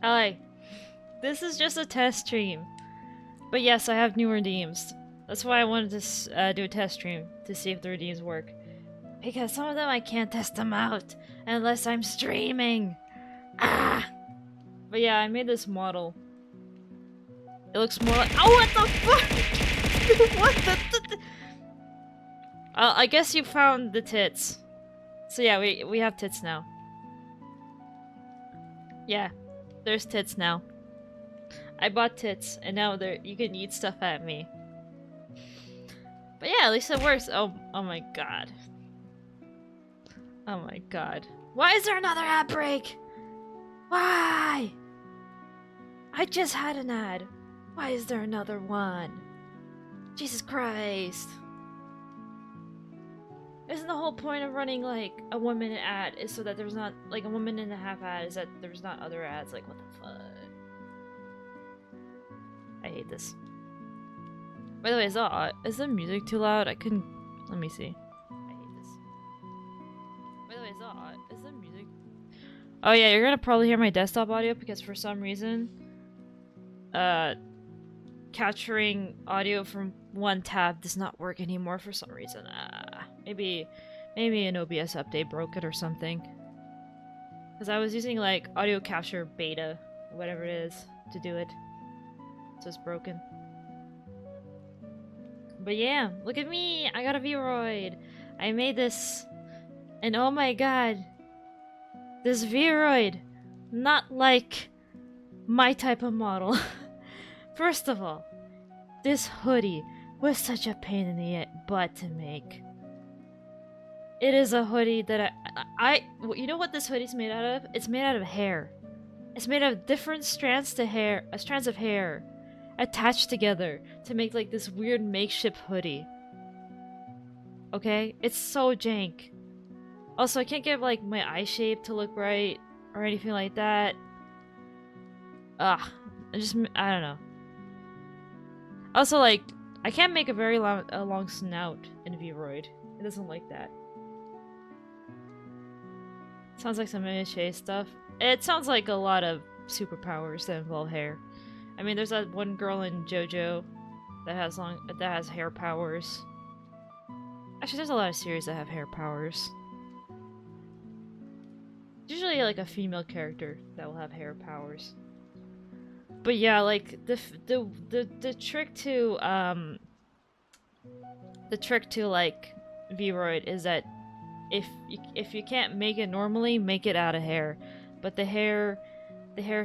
Hi. This is just a test stream. But yes, I have new redeems. That's why I wanted to do a test stream, to see if the redeems work. Because some of them I can't test them out unless I'm streaming. Ah! But yeah, I made this model. It looks more like— oh, what the fuck? What the I guess you found the tits. So yeah, we have tits now. Yeah, there's tits now. I bought tits, and now you can eat stuff at me. But yeah, at least it works. Oh my god. Oh my god. Why is there another ad break? Why? I just had an ad. Why is there another one? Jesus Christ. Isn't the whole point of running like a 1 minute ad is so that there's not like a 1.5 minute ad is that there's not other ads? Like, what the fuck? I hate this. By the way, is the music too loud? I couldn't. Let me see. I hate this. By the way, is the music? Oh yeah, you're gonna probably hear my desktop audio because for some reason, capturing audio from one tab does not work anymore for some reason. Maybe an OBS update broke it or something. Because I was using like audio capture beta, whatever it is, to do it. So it's broken. But yeah, look at me! I got a Vroid! I made this, and oh my god, this Vroid, not like my type of model. First of all, this hoodie was such a pain in the butt to make. It is a hoodie that you know what this hoodie's made out of? It's made out of hair. It's made of different strands of hair attached together to make like this weird makeshift hoodie. Okay? It's so jank. Also, I can't get like my eye shape to look right or anything like that. I don't know. Also, like, I can't make a very long snout in Vroid. It doesn't like that. Sounds like some MHA stuff. It sounds like a lot of superpowers that involve hair. I mean, there's that one girl in JoJo that has hair powers. Actually, there's a lot of series that have hair powers. Usually, like a female character that will have hair powers. But yeah, like the trick to like Vroid is that if you can't make it normally, make it out of hair. But the hair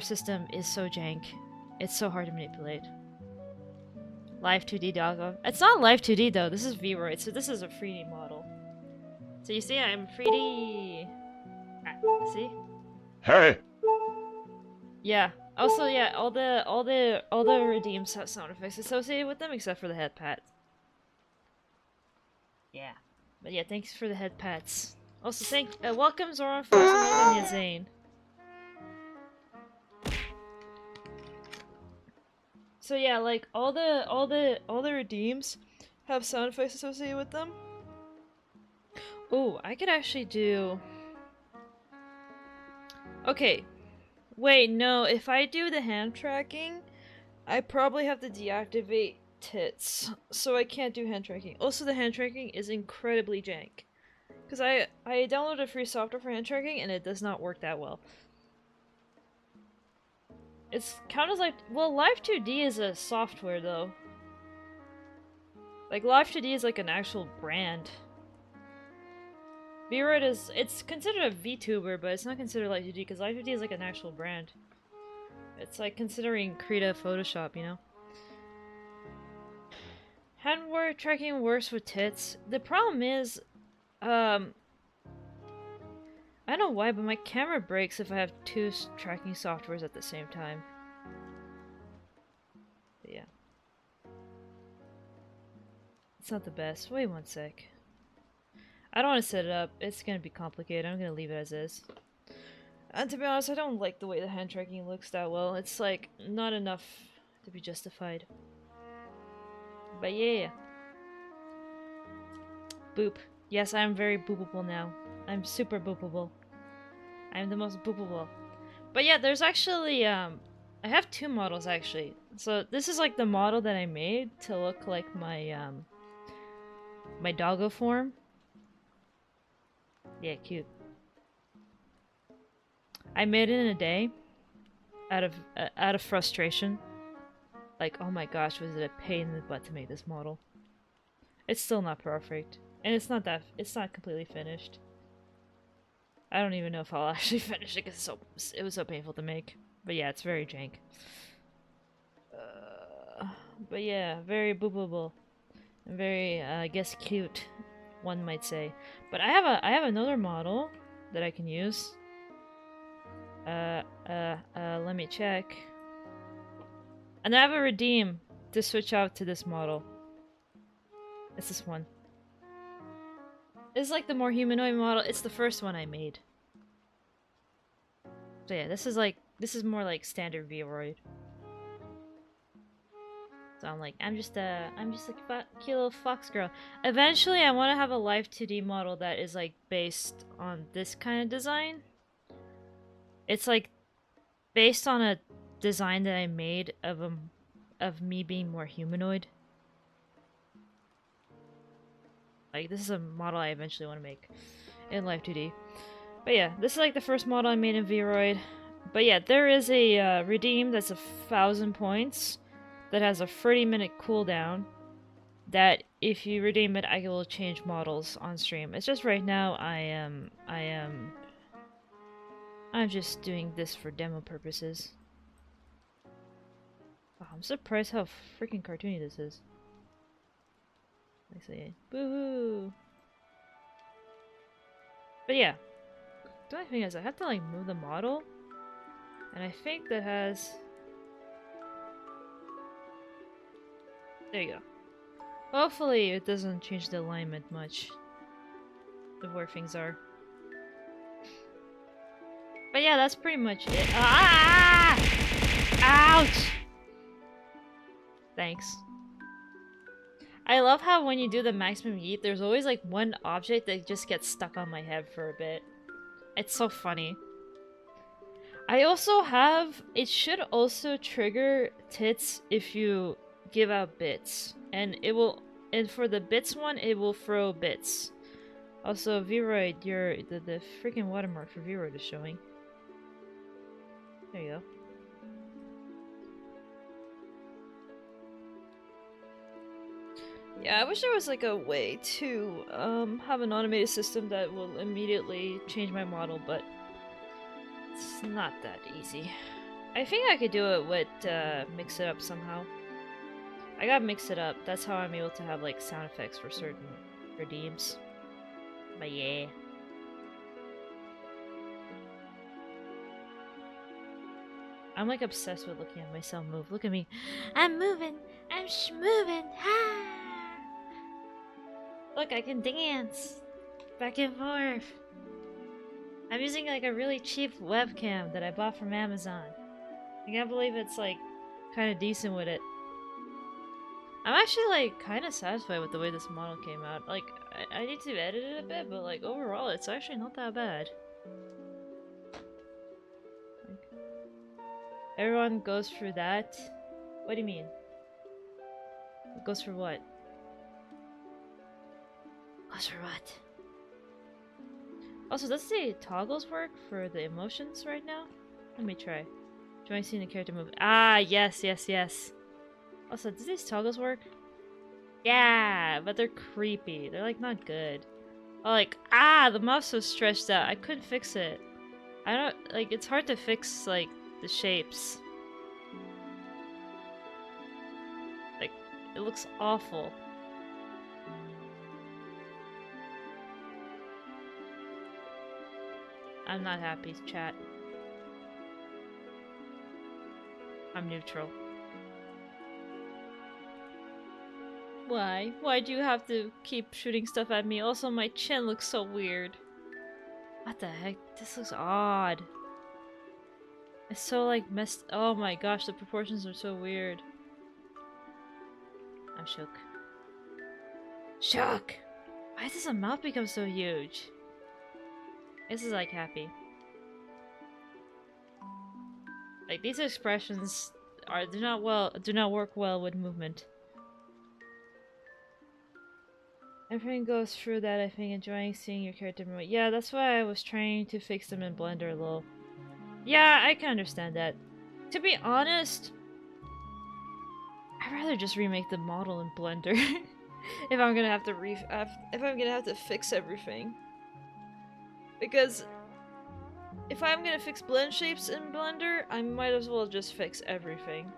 system is so jank. It's so hard to manipulate. Live 2D doggo. It's not Live 2D though. This is Vroid, so this is a 3D model. So you see, I'm 3D. See? Hey. Yeah. Also, yeah, all the redeems have sound effects associated with them, except for the head pat. Yeah, but yeah, thanks for the head pats. Also, welcome Zoran Fox and Zane. So yeah, like all the redeems have sound effects associated with them. Oh, I could actually do. Okay. Wait, no, if I do the hand tracking, I probably have to deactivate tits, so I can't do hand tracking. Also, the hand tracking is incredibly jank. Because I downloaded free software for hand tracking, and it does not work that well. It's kind of like, well, Live 2D is a software, though. Like, Live 2D is like an actual brand. Vroid it's considered a VTuber, but it's not considered Live 2D because Live 2D is like an actual brand. It's like considering Krita Photoshop, you know? Hand tracking works with tits. The problem is, I don't know why, but my camera breaks if I have two tracking softwares at the same time. But yeah. It's not the best. Wait one sec. I don't want to set it up. It's gonna be complicated. I'm gonna leave it as is. And to be honest, I don't like the way the hand tracking looks that well. It's like not enough to be justified. But yeah. Boop. Yes, I am very boopable now. I'm super boopable. I am the most boopable. But yeah, there's actually I have two models actually. So this is like the model that I made to look like my doggo form. Yeah, cute. I made it in a day out of frustration. Like, oh my gosh, was it a pain in the butt to make this model? It's still not perfect, and it's not completely finished. I don't even know if I'll actually finish it because it was so painful to make. But yeah, it's very jank. But yeah, very boopable. And very, I guess, cute, one might say. But I have another model that I can use. Let me check. And I have a redeem to switch out to this model. It's this one. It's like the more humanoid model. It's the first one I made. So yeah, this is more like standard Vroid. So I'm just a cute little fox girl. Eventually, I want to have a live 2D model that is like based on this kind of design. It's like based on a design that I made of me being more humanoid. Like this is a model I eventually want to make in live 2D. But yeah, this is like the first model I made in Vroid. But yeah, there is a redeem that's 1,000 points that has a 30-minute cooldown. That if you redeem it, I will change models on stream. It's just right now I'm just doing this for demo purposes. Oh, I'm surprised how freaking cartoony this is. I say, boo-hoo. But yeah, the only thing is I have to like move the model, and I think that has. There you go. Hopefully it doesn't change the alignment much of where things are. But yeah, that's pretty much it. Ah! Ouch! Thanks. I love how when you do the maximum yeet, there's always like one object that just gets stuck on my head for a bit. It's so funny. I also have... It should also trigger tits if you give out bits. And it will... And for the bits one, it will throw bits. Also, Vroid, the freaking watermark for Vroid is showing. There you go. Yeah, I wish there was like a way to have an automated system that will immediately change my model, but it's not that easy. I think I could do it with mix it up somehow. I gotta mix it up. That's how I'm able to have like sound effects for certain redeems. But yeah. I'm like obsessed with looking at myself move. Look at me. I'm moving. I'm moving. Ha! Look, I can dance back and forth. I'm using like a really cheap webcam that I bought from Amazon. I can't believe it's like kind of decent with it. I'm actually like kind of satisfied with the way this model came out. Like, I need to edit it a bit, but like overall, it's actually not that bad. Like, everyone goes through that. What do you mean? Goes through what? Goes through what? Also, does the toggles work for the emotions right now? Let me try. Join seeing the character move. Ah, yes, yes, yes. Also, do these toggles work? Yeah, but they're creepy. They're like not good. Oh, like, the mouse was stretched out. I couldn't fix it. I don't, like, it's hard to fix, like, the shapes. Like, it looks awful. I'm not happy, chat. I'm neutral. Why? Why do you have to keep shooting stuff at me? Also, my chin looks so weird. What the heck? This looks odd. It's so like messed. Oh my gosh, the proportions are so weird. I'm shook. Shook! Why does the mouth become so huge? This is like happy. Like these expressions do not work well with movement. Everything goes through that, I think, enjoying seeing your character move. Yeah, that's why I was trying to fix them in Blender a little. Yeah, I can understand that. To be honest, I'd rather just remake the model in Blender. If I'm gonna have to if I'm gonna have to fix everything. Because if I'm gonna fix blend shapes in Blender, I might as well just fix everything.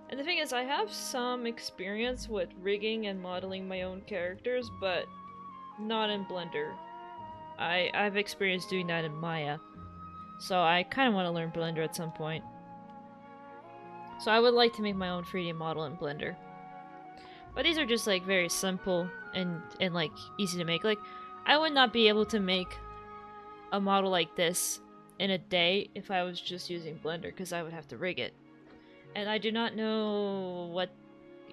And the thing is, I have some experience with rigging and modeling my own characters, but not in Blender. I've experienced doing that in Maya. So I kind of want to learn Blender at some point. So I would like to make my own 3D model in Blender. But these are just like very simple and like easy to make. Like, I would not be able to make a model like this in a day if I was just using Blender, because I would have to rig it. And I do not know what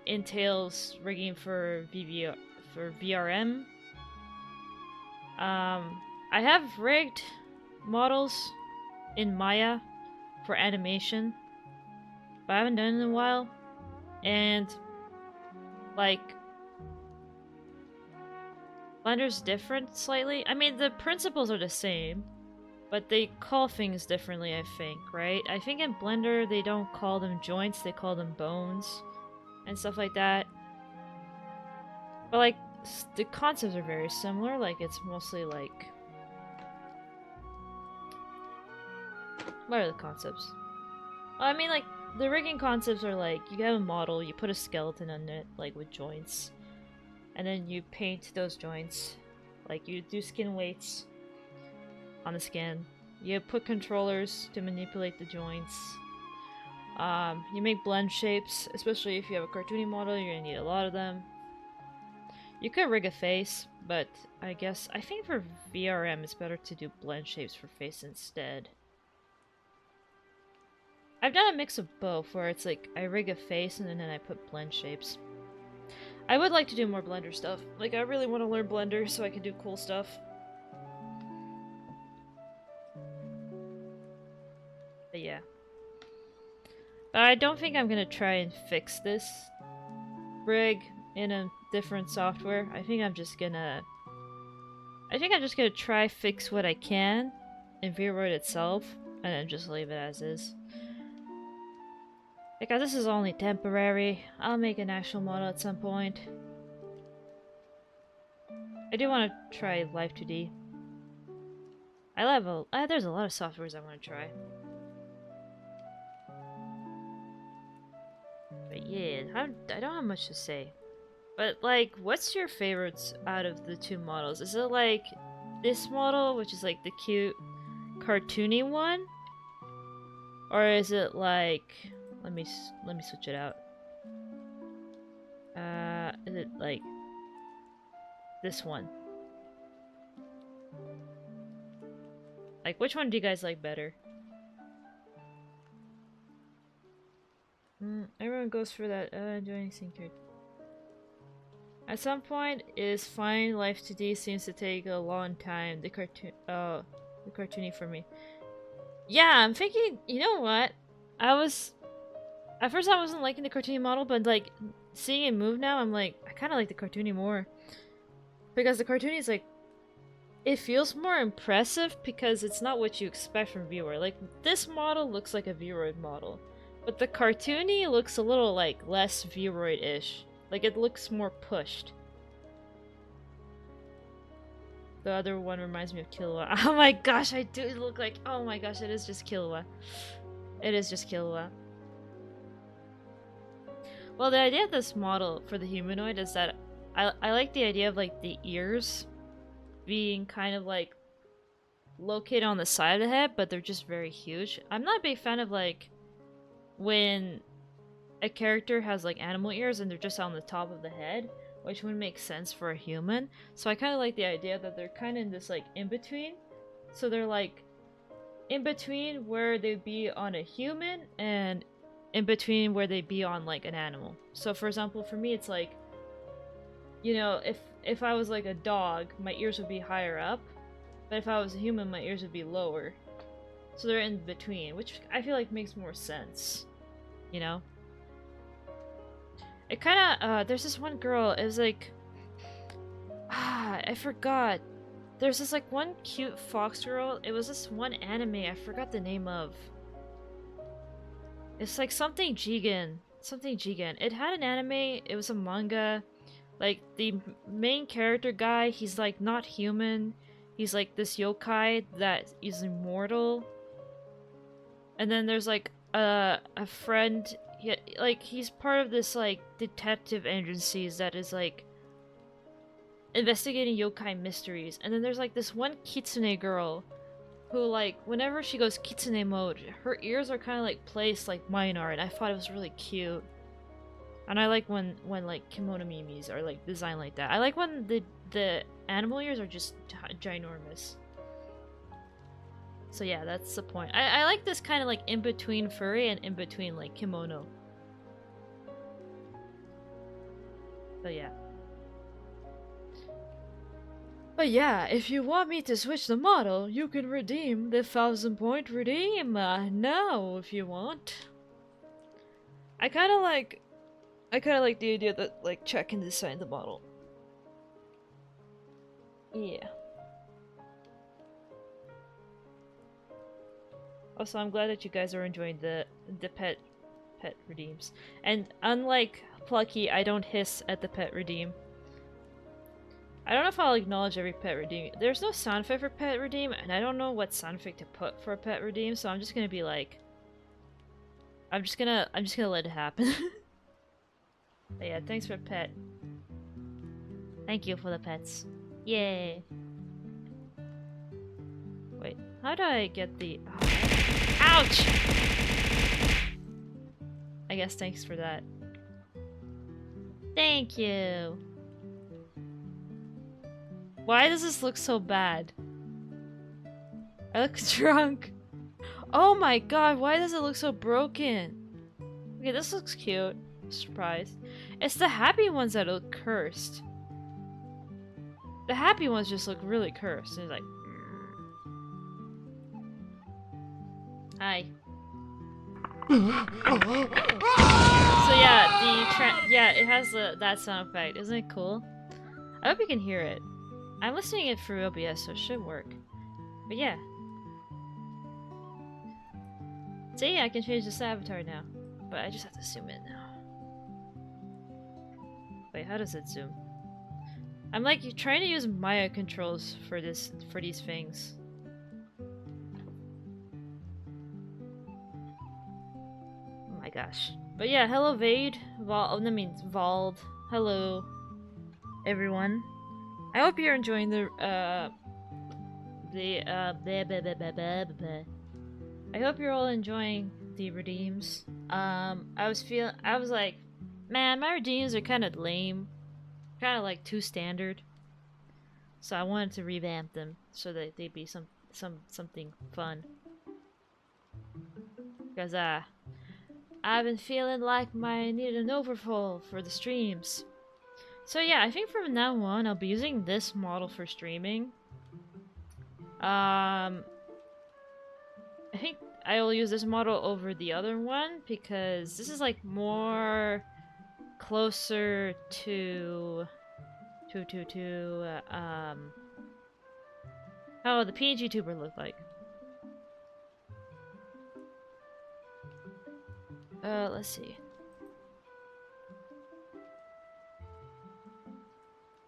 entails rigging for VRM. I have rigged models in Maya for animation, but I haven't done it in a while. And like, Blender's different slightly. I mean, the principles are the same, but they call things differently, I think, right? I think in Blender they don't call them joints, they call them bones and stuff like that. But like, the concepts are very similar. Like, it's mostly like, what are the concepts? Well, I mean, like, the rigging concepts are like, you have a model, you put a skeleton on it, like with joints, and then you paint those joints. Like, you do skin weights on the skin. You put controllers to manipulate the joints. You make blend shapes, especially if you have a cartoony model, you're gonna need a lot of them. You could rig a face, but I think for VRM it's better to do blend shapes for face instead. I've done a mix of both, where it's like I rig a face and then I put blend shapes. I would like to do more Blender stuff. Like, I really want to learn Blender so I can do cool stuff. But yeah. But I don't think I'm gonna try and fix this rig in a different software. I think I'm just gonna try fix what I can in VRoid itself, and then just leave it as is. Because this is only temporary. I'll make an actual model at some point. I do want to try Live 2D. There's a lot of softwares I want to try. But yeah, I don't have much to say. But like, what's your favorites out of the two models? Is it like this model, which is like the cute, cartoony one? Or is it like... Let me switch it out. Is it like this one? Like, which one do you guys like better? Everyone goes for that. Enjoying seeing character. At some point, is fine. Life 2D seems to take a long time. The cartoony for me. Yeah, I'm thinking. You know what? At first I wasn't liking the cartoony model, but like seeing it move now, I'm like, I kind of like the cartoony more. Because the cartoony is like, it feels more impressive because it's not what you expect from VRoid. Like, this model looks like a VRoid model, but the cartoony looks a little like less VRoid-ish. Like, it looks more pushed. The other one reminds me of Killua. Oh my gosh, I do look like, oh my gosh, it is just Killua. It is just Killua. Well, the idea of this model for the humanoid is that I like the idea of like the ears being kind of like located on the side of the head, but they're just very huge. I'm not a big fan of like when a character has like animal ears and they're just on the top of the head, which would make sense for a human. So I kind of like the idea that they're kind of in this like in-between. So they're like in between where they'd be on a human and in between where they'd be on like an animal. So for example, for me it's like, you know, if I was like a dog, my ears would be higher up, but if I was a human, my ears would be lower. So they're in between, which I feel like makes more sense. You know? It kinda, there's this one girl, it was like... I forgot. There's this like one cute fox girl, it was this one anime I forgot the name of. It's like something Jigen. Something Jigen. It had an anime, it was a manga. Like, the main character guy, he's like not human. He's like this yokai that is immortal. And then there's like a friend, he's part of this like detective agencies that is like investigating yokai mysteries. And then there's like this one kitsune girl who, like, whenever she goes kitsune mode, her ears are kind of like placed like mine are, and I thought it was really cute. And I like when like kimono mimis are like designed like that. I like when the animal ears are just ginormous. So yeah, that's the point. I like this kind of like in between furry and in between like kimono. But yeah. But yeah, if you want me to switch the model, you can redeem the 1000-point redeem now if you want. I kind of like the idea that like Chet can design the model. Yeah. Also, I'm glad that you guys are enjoying the pet redeems. And unlike Plucky, I don't hiss at the pet redeem. I don't know if I'll acknowledge every pet redeem. There's no sound effect for pet redeem, and I don't know what sound effect to put for a pet redeem, so I'm just gonna be like, I'm just gonna let it happen. But yeah, thanks for pet. Thank you for the pets. Yay. Wait, how do I get the... Oh. Ouch! I guess thanks for that. Thank you. Why does this look so bad? I look drunk. Oh my god, why does it look so broken? Okay, this looks cute. Surprise. It's the happy ones that look cursed. The happy ones just look really cursed. It's like... Hi. So yeah, it has that sound effect. Isn't it cool? I hope you can hear it. I'm listening it through OBS, so it should work. But yeah. So yeah, I can change this avatar now. But I just have to zoom in now. Wait, how does it zoom? I'm like trying to use Maya controls for these things. Oh my gosh. But yeah, hello Vade. Vald. Hello, everyone. I hope you're enjoying I hope you're all enjoying the redeems. I was like, man, my redeems are kind of lame. Kind of like too standard. So I wanted to revamp them so that they'd be something fun. Because I've been feeling like I needed an overhaul for the streams. So yeah, I think from now on I'll be using this model for streaming. I think I will use this model over the other one because this is like more closer to how the PNG tuber looked like. Let's see.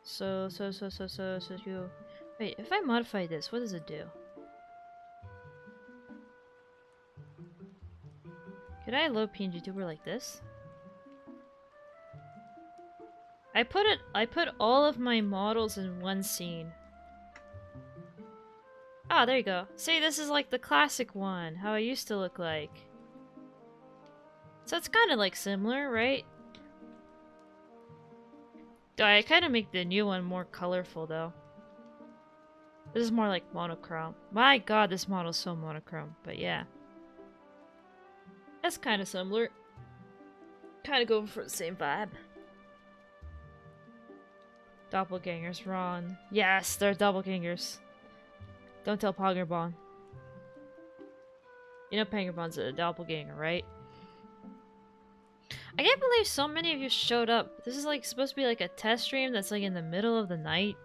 So you... Wait, if I modify this, what does it do? Could I load PNG tuber like this? I put all of my models in one scene. Ah, there you go. See, this is like the classic one, how I used to look like. So it's kind of like similar, right? I kind of make the new one more colorful though. This is more like monochrome. My god, this model is so monochrome, but yeah. That's kind of similar. Kind of going for the same vibe. Doppelgangers, Ron. Yes, they're doppelgangers. Don't tell Poggerbon. You know Pangerbon's a doppelganger, right? I can't believe so many of you showed up. This is like supposed to be like a test stream that's like in the middle of the night.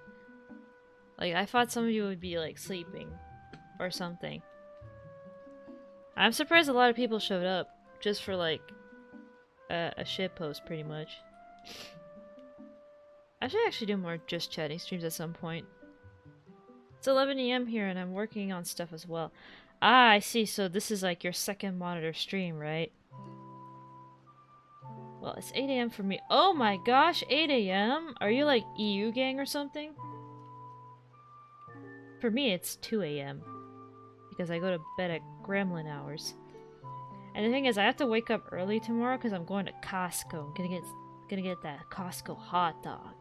Like I thought some of you would be like sleeping or something. I'm surprised a lot of people showed up just for like a shit post pretty much. I should actually do more just chatting streams at some point. It's 11 AM here and I'm working on stuff as well. Ah, I see. So this is like your second monitor stream, right? Well, it's 8 AM for me. Oh my gosh, 8 AM? Are you like EU gang or something? For me, it's 2 AM. Because I go to bed at gremlin hours. And the thing is, I have to wake up early tomorrow because I'm going to Costco. I'm gonna get that Costco hot dog.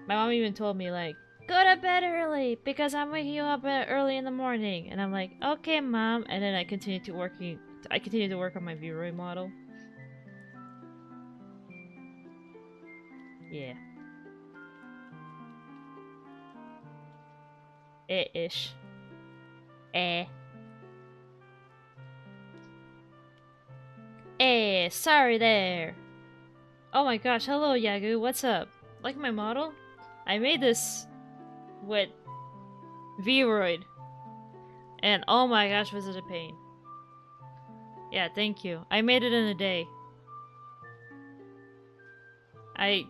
My mom even told me, like, go to bed early because I'm waking you up early in the morning. And I'm like, okay, mom. And then I continue to work on my Vroid model. Yeah. Ish. Sorry there. Oh my gosh, hello Yagu, what's up? Like my model? I made this with Vroid. And oh my gosh, was it a pain. Yeah, thank you. I made it in a day.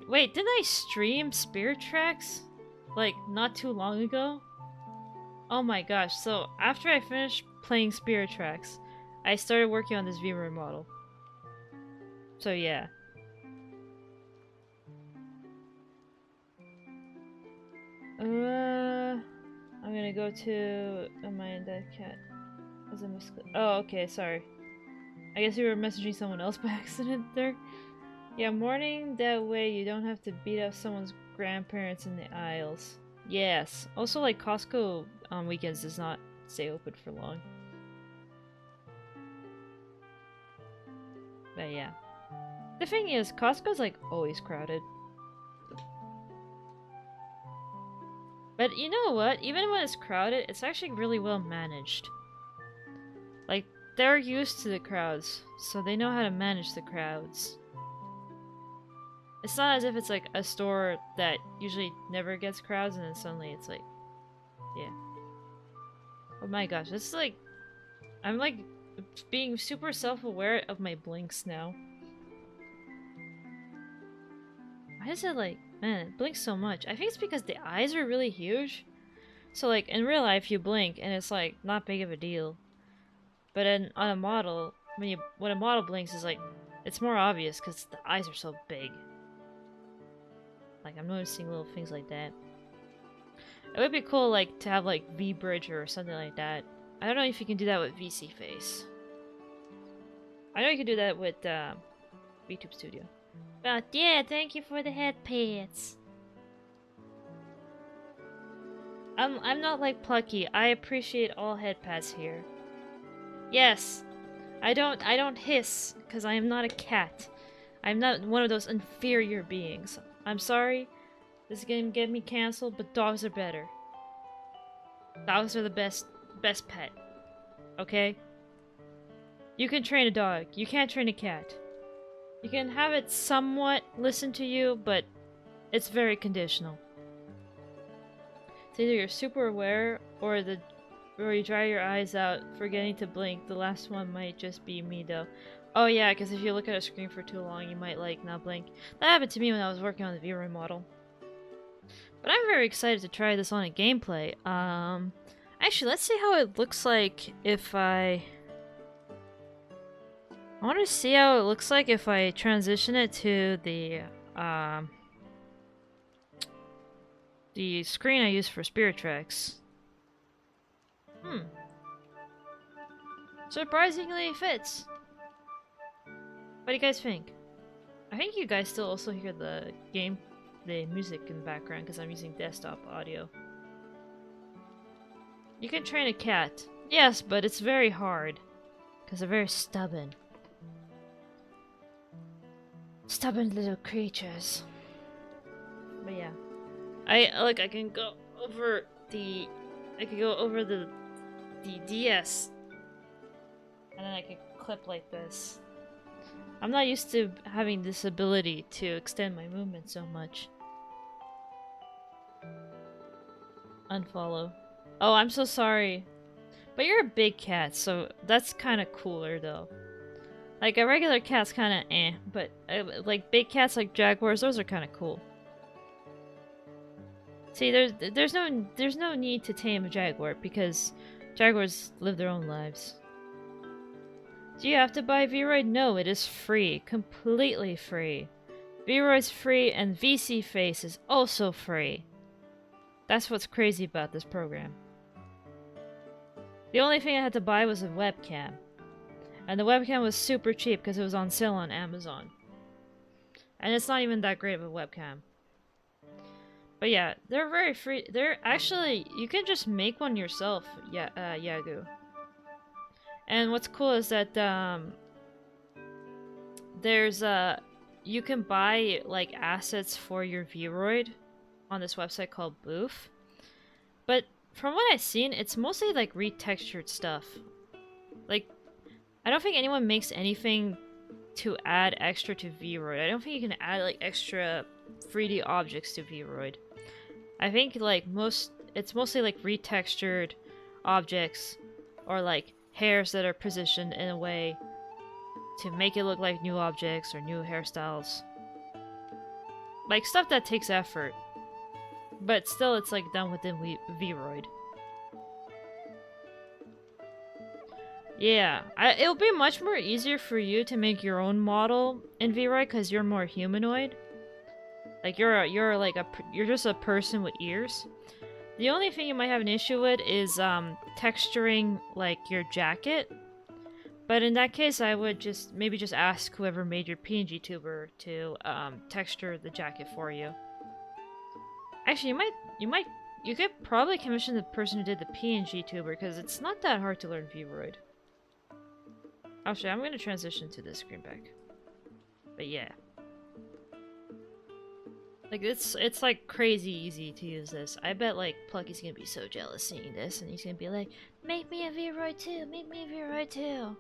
Wait, didn't I stream Spirit Tracks? Like, not too long ago? Oh my gosh, so after I finished playing Spirit Tracks, I started working on this Vroid model. So yeah. I'm gonna go to my dead cat. Oh, okay, sorry. I guess you were messaging someone else by accident there. Yeah, mourning that way you don't have to beat up someone's grandparents in the aisles. Yes. Also, like, Costco on weekends does not stay open for long. But yeah. The thing is, Costco's like always crowded. But you know what? Even when it's crowded, it's actually really well managed. Like, they're used to the crowds, so they know how to manage the crowds. It's not as if it's like a store that usually never gets crowds and then suddenly it's like, yeah. Oh my gosh, it's like, I'm like being super self-aware of my blinks now. Why is it like, man, it blinks so much? I think it's because the eyes are really huge. So like in real life you blink and it's like not big of a deal. But on a model, when a model blinks is like, it's more obvious because the eyes are so big. Like I'm noticing little things like that. It would be cool like to have like V-Bridge or something like that. I don't know if you can do that with VC Face. I know you can do that with VTube Studio. But yeah, thank you for the headpads. I'm not like Plucky. I appreciate all headpads here. Yes. I don't hiss because I am not a cat. I'm not one of those inferior beings. I'm sorry. This is gonna get me cancelled, but dogs are better. Dogs are the best pet. Okay? You can train a dog. You can't train a cat. You can have it somewhat listen to you, but it's very conditional. It's either you're super aware or you dry your eyes out forgetting to blink. The last one might just be me though. Oh yeah, because if you look at a screen for too long, you might like not blink. That happened to me when I was working on the Vroid model. But I'm very excited to try this on a gameplay. Actually, let's see how it looks like if I want to see how it looks like if I transition it to the screen I use for Spirit Tracks. Surprisingly it fits. What do you guys think? I think you guys still also hear the music in the background because I'm using desktop audio. You can train a cat. Yes, but it's very hard. Because they're very stubborn. Stubborn little creatures. But yeah. I can go over the the DS. And then I can clip like this. I'm not used to having this ability to extend my movement so much. Unfollow. Oh, I'm so sorry. But you're a big cat, so that's kind of cooler though. Like a regular cat's kind of eh, but like big cats like jaguars, those are kind of cool. See, there's no need to tame a jaguar because jaguars live their own lives. Do you have to buy Vroid? No, it is free, completely free. Vroid's free, and VC Face is also free. That's what's crazy about this program. The only thing I had to buy was a webcam. And the webcam was super cheap because it was on sale on Amazon. And it's not even that great of a webcam. But yeah, they're very free. They're actually, you can just make one yourself, Yagu. And what's cool is that there's you can buy like assets for your Vroid on this website called Booth. But from what I've seen, it's mostly like retextured stuff. Like, I don't think anyone makes anything to add extra to Vroid. I don't think you can add like extra 3D objects to Vroid. I think like it's mostly like retextured objects or like hairs that are positioned in a way to make it look like new objects or new hairstyles. Like stuff that takes effort. But still it's like done within Vroid. Yeah, it'll be much more easier for you to make your own model in Vroid because you're more humanoid. Like you're just a person with ears. The only thing you might have an issue with is texturing like your jacket. But in that case, I would maybe just ask whoever made your PNG tuber to texture the jacket for you. Actually, you could probably commission the person who did the PNG tuber because it's not that hard to learn Vroid. Actually, I'm gonna transition to this screen back. But yeah. Like, it's like crazy easy to use this. I bet like Plucky's gonna be so jealous seeing this and he's gonna be like, make me a Vroid too, make me a Vroid too.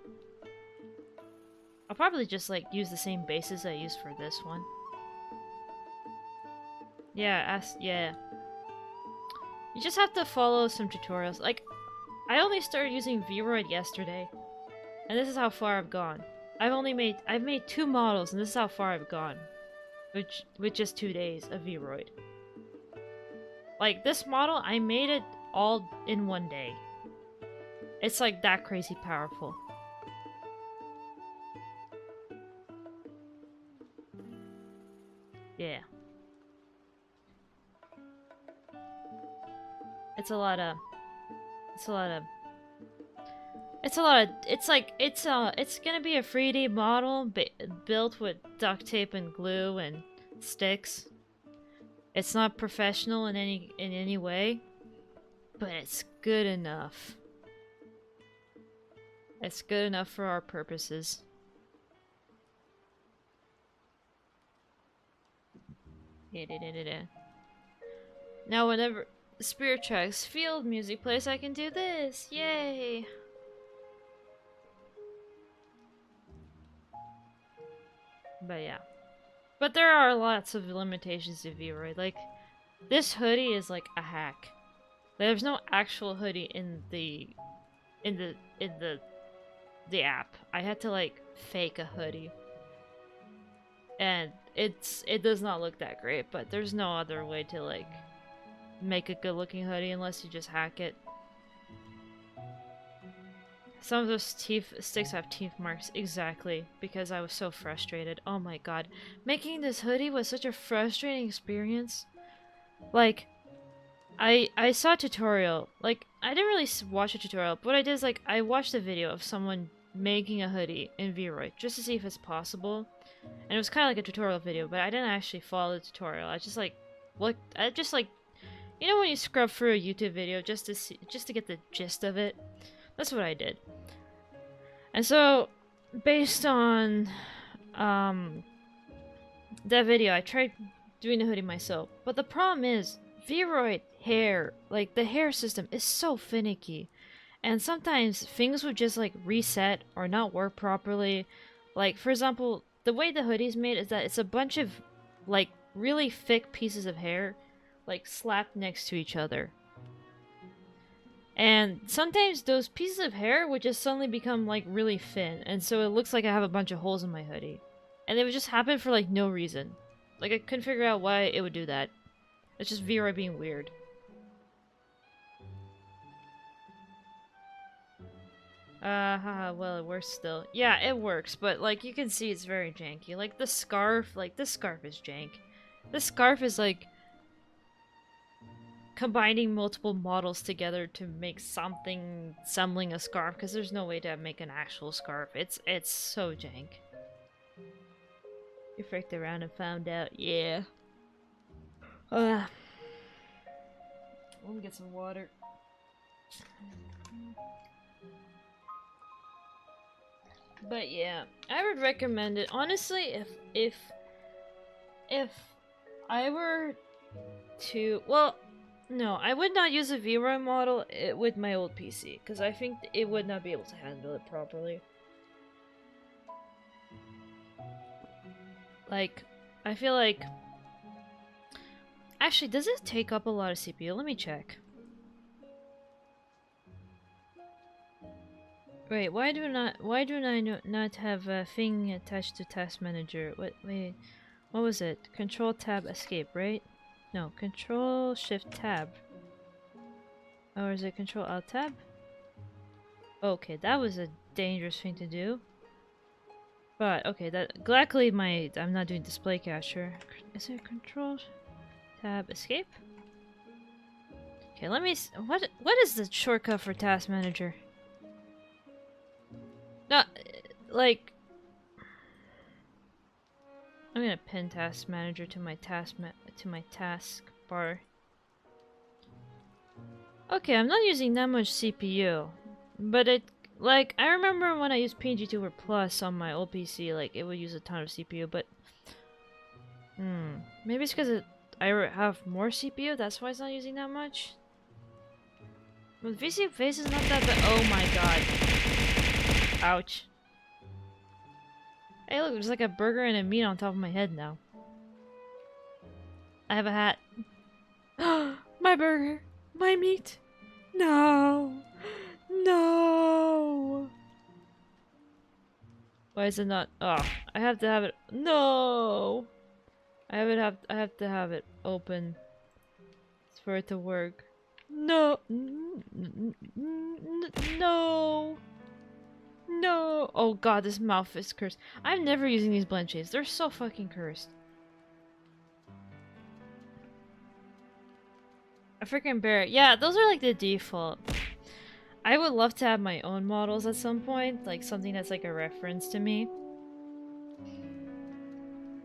I'll probably just like use the same bases I used for this one. Yeah, yeah. You just have to follow some tutorials. Like, I only started using Vroid yesterday. And this is how far I've gone. I've made 2 models and this is how far I've gone. With just 2 days of Vroid. Like, this model, I made it all in 1 day. It's like that crazy powerful. Yeah. It's gonna be a 3D model built with duct tape and glue and sticks. It's not professional in any way, but it's good enough. It's good enough for our purposes. Now whenever Spirit Tracks field music plays, I can do this. Yay! But yeah. But there are lots of limitations to Vroid. Like, this hoodie is like a hack. There's no actual hoodie in the app. I had to like fake a hoodie. And it does not look that great, but there's no other way to like make a good looking hoodie unless you just hack it. Some of those teeth sticks have teeth marks, exactly, because I was so frustrated. Oh my god. Making this hoodie was such a frustrating experience. Like, I saw a tutorial. Like, I didn't really watch a tutorial, but what I did is, like, I watched a video of someone making a hoodie in Vroid, just to see if it's possible. And it was kind of like a tutorial video, but I didn't actually follow the tutorial. I just, like, you know when you scrub through a YouTube video just to get the gist of it? That's what I did. And so, based on that video, I tried doing the hoodie myself. But the problem is, Vroid hair, like the hair system is so finicky. and sometimes things would just like reset or not work properly. Like, for example, the way the hoodie's made is that it's a bunch of like really thick pieces of hair like slapped next to each other. And sometimes those pieces of hair would just suddenly become like really thin, and so it looks like I have a bunch of holes in my hoodie. And it would just happen for like no reason. Like, I couldn't figure out why it would do that. It's just Vera being weird. Well, it works still. Yeah, it works, but like you can see it's very janky. Like the scarf, like this scarf is jank. This scarf is like combining multiple models together to make something resembling a scarf, because there's no way to make an actual scarf. It's so jank. You freaked around and found out, yeah. Let me get some water. But yeah, I would recommend it. Honestly, if I were to, well, no, I would not use a VROM model with my old PC, because I think it would not be able to handle it properly. Like, I feel like... Actually, does it take up a lot of CPU? Let me check. Wait, why do I not have a thing attached to Task Manager? Wait, what was it? Control Tab Escape, right? No, Control Shift Tab. Or is it Control Alt Tab? Okay, that was a dangerous thing to do. But okay, luckily I'm not doing display capture. Is it Control Tab Escape? Okay, let me. What is the shortcut for Task Manager? No, like, I'm gonna pin Task Manager to my task bar. Okay, I'm not using that much CPU, but like, I remember when I used PNG2 Plus on my old PC, like, it would use a ton of CPU, but maybe it's because I have more CPU, that's why it's not using that much. Well, the VC face is not that bad. Oh my god. Ouch. Hey look, there's like a burger and a meat on top of my head now. I have a hat. My burger! My meat! No! No! Why is it not? Oh, I have to have it. No! I have to have it open for it to work. No! No! No! Oh god, this mouth is cursed. I'm never using these blend shades. They're so fucking cursed. A freaking bear. Yeah, those are like the default. I would love to have my own models at some point. Like something that's like a reference to me.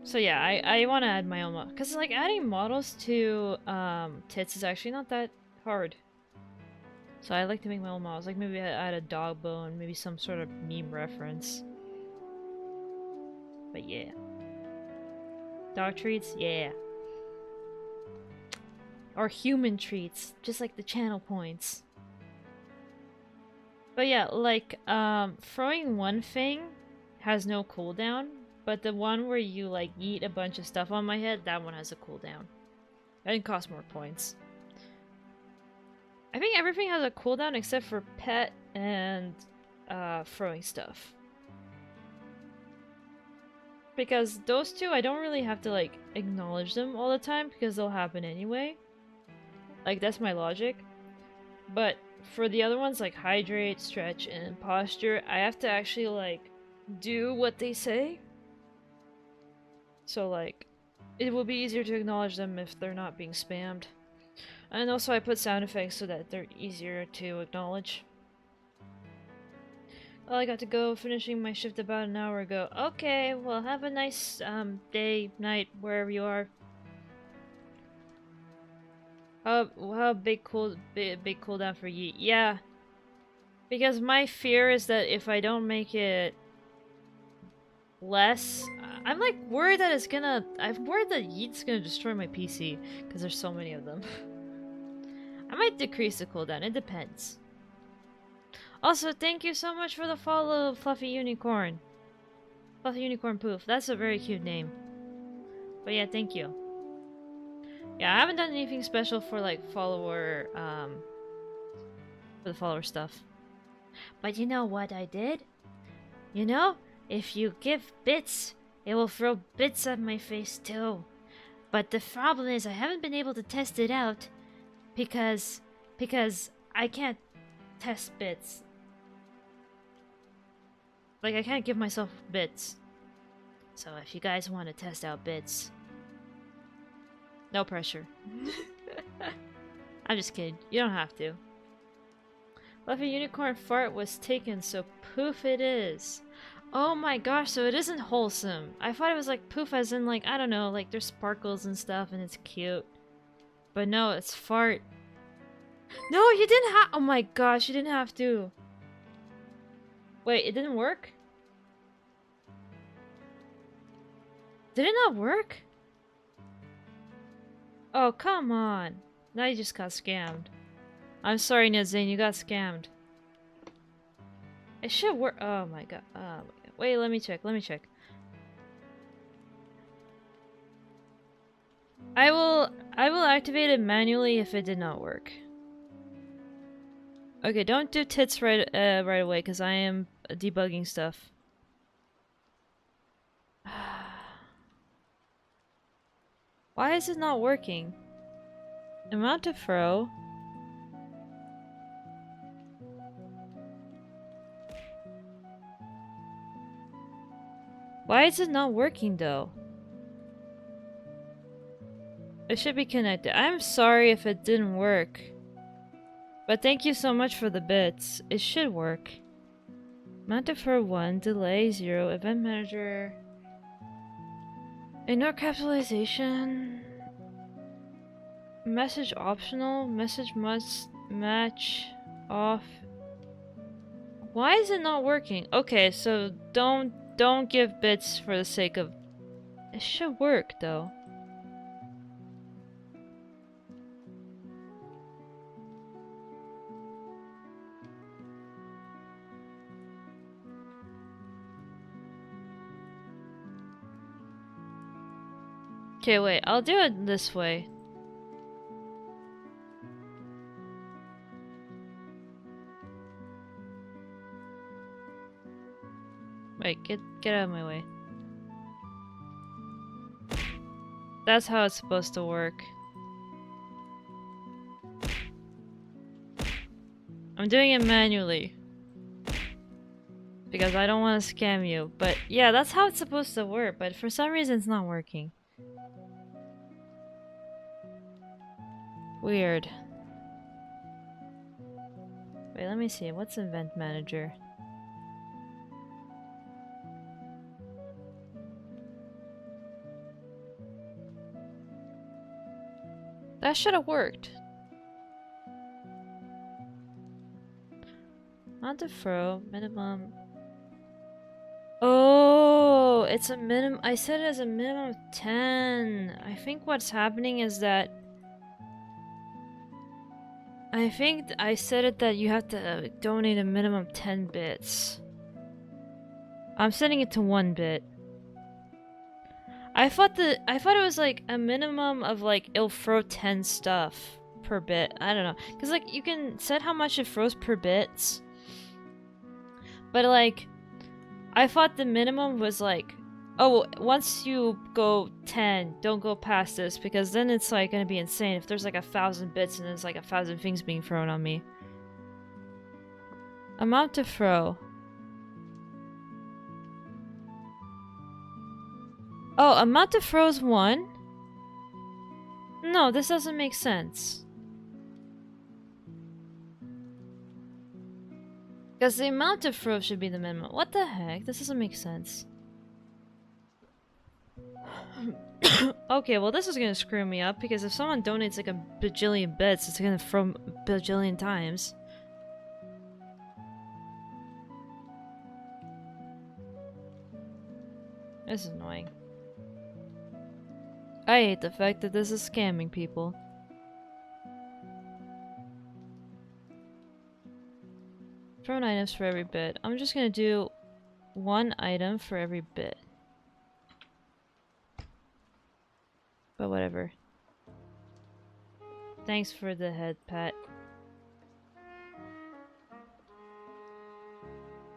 So yeah, I want to add my own model. Because like adding models to tits is actually not that hard. So I like to make my own models, like maybe add a dog bone, maybe some sort of meme reference. But yeah. Dog treats? Yeah. Or human treats, just like the channel points. But yeah, like, throwing one thing has no cooldown, but the one where you like eat a bunch of stuff on my head, that one has a cooldown. And costs more points. I think everything has a cooldown except for pet and throwing stuff. Because those two, I don't really have to like acknowledge them all the time because they'll happen anyway. Like, that's my logic. But for the other ones, like hydrate, stretch, and posture, I have to actually like do what they say. So like, it will be easier to acknowledge them if they're not being spammed. And also I put sound effects so that they're easier to acknowledge. Well, I got to go, finishing my shift about an hour ago. Okay, well have a nice day, night, wherever you are. How big cooldown for Yeet? Yeah. Because my fear is that if I don't make it less, I'm like worried that I'm worried that Yeet's gonna destroy my PC because there's so many of them. I might decrease the cooldown, it depends. Also, thank you so much for the follow, Fluffy Unicorn. Fluffy Unicorn Poof. That's a very cute name. But yeah, thank you. Yeah, I haven't done anything special for like follower, for the follower stuff. But you know what I did? You know, if you give bits, it will throw bits at my face too. But the problem is I haven't been able to test it out because I can't test bits. Like, I can't give myself bits. So if you guys want to test out bits, no pressure. I'm just kidding. You don't have to. Fluffy Unicorn fart was taken, so poof it is. Oh my gosh, so it isn't wholesome. I thought it was like poof as in like, I don't know, like there's sparkles and stuff and it's cute. But no, it's fart. No, you didn't have- oh my gosh, you didn't have to. Wait, it didn't work? Did it not work? Oh, come on. Now you just got scammed. I'm sorry, Nezane, you got scammed. It should work. Oh my god. Oh my god. Wait, let me check. Let me check. I will activate it manually if it did not work. Okay, don't do tits right away because I am debugging stuff. Why is it not working? Amount to throw. Why is it not working though? It should be connected. I'm sorry if it didn't work. But thank you so much for the bits. It should work. Amount of throw 1, delay 0, event manager. Ignore capitalization. Message optional. Message must match off. Why is it not working? Okay, so don't give bits for the sake of. It should work though. Okay, wait. I'll do it this way. Wait, get out of my way. That's how it's supposed to work. I'm doing it manually. Because I don't want to scam you. But yeah, that's how it's supposed to work. But for some reason it's not working. Weird. Wait, let me see. What's event manager? That should have worked. Amount to throw, minimum. Oh, it's a minimum. I set it as a minimum of 10. I think what's happening is that I think I said it that you have to donate a minimum of 10 bits. I'm setting it to 1 bit. I thought it was like a minimum of like it'll throw 10 stuff per bit. I don't know. Cause like you can set how much it throws per bits. But like I thought the minimum was like, oh, once you go 10, don't go past this because then it's like gonna be insane if there's like 1,000 bits and there's like 1,000 things being thrown on me. Amount to throw. Oh, amount to throw is 1? No, this doesn't make sense. Because the amount of throw should be the minimum. What the heck? This doesn't make sense. Okay, well this is gonna screw me up because if someone donates like a bajillion bits, it's gonna throw a bajillion times. This is annoying. I hate the fact that this is scamming people. prone items for every bit. I'm just gonna do 1 item for every bit. But whatever. Thanks for the head pat.